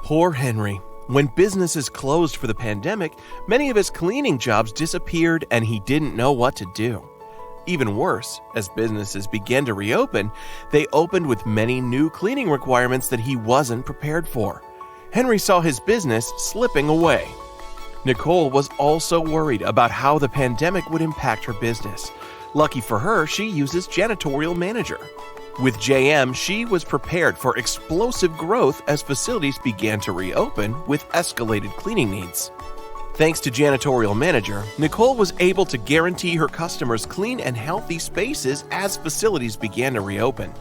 Poor Henry. When businesses closed for the pandemic, many of his cleaning jobs disappeared and he didn't know what to do. Even worse, as businesses began to reopen, they opened with many new cleaning requirements that he wasn't prepared for. Henry saw his business slipping away. Nicole was also worried about how the pandemic would impact her business. Lucky for her, she uses Janitorial Manager. With JM, she was prepared for explosive growth as facilities began to reopen with escalated cleaning needs. Thanks to Janitorial Manager, Nicole was able to guarantee her customers clean and healthy spaces as facilities began to reopen.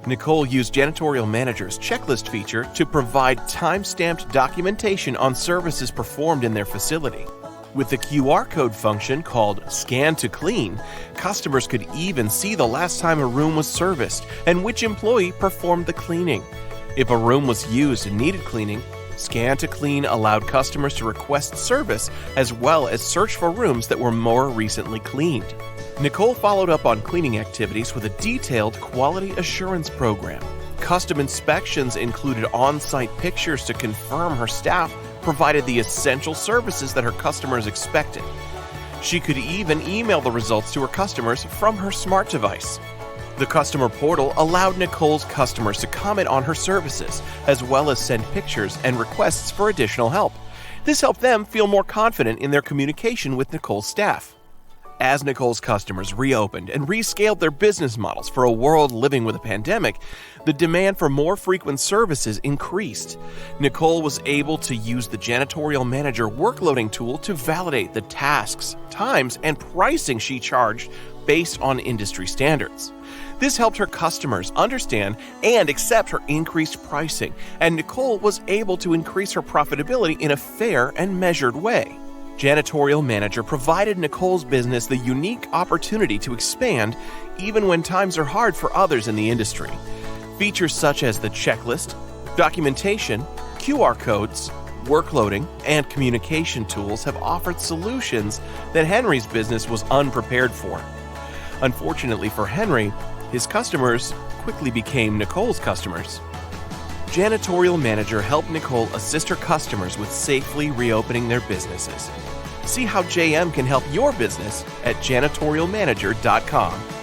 Nicole used Janitorial Manager's checklist feature to provide time-stamped documentation on services performed in their facility. With the QR code function called Scan to Clean, customers could even see the last time a room was serviced and which employee performed the cleaning. If a room was used and needed cleaning, Scan to Clean allowed customers to request service as well as search for rooms that were more recently cleaned. Nicole followed up on cleaning activities with a detailed quality assurance program. Custom inspections included on-site pictures to confirm her staff provided the essential services that her customers expected. She could even email the results to her customers from her smart device. The customer portal allowed Nicole's customers to comment on her services, as well as send pictures and requests for additional help. This helped them feel more confident in their communication with Nicole's staff. As Nicole's customers reopened and rescaled their business models for a world living with a pandemic, the demand for more frequent services increased. Nicole was able to use the Janitorial Manager workloading tool to validate the tasks, times, and pricing she charged based on industry standards. This helped her customers understand and accept her increased pricing, and Nicole was able to increase her profitability in a fair and measured way. Janitorial Manager provided Nicole's business the unique opportunity to expand even when times are hard for others in the industry. Features such as the checklist, documentation, QR codes, workloading, and communication tools have offered solutions that Henry's business was unprepared for. Unfortunately for Henry, his customers quickly became Nicole's customers. Janitorial Manager helped Nicole assist her customers with safely reopening their businesses. See how JM can help your business at janitorialmanager.com.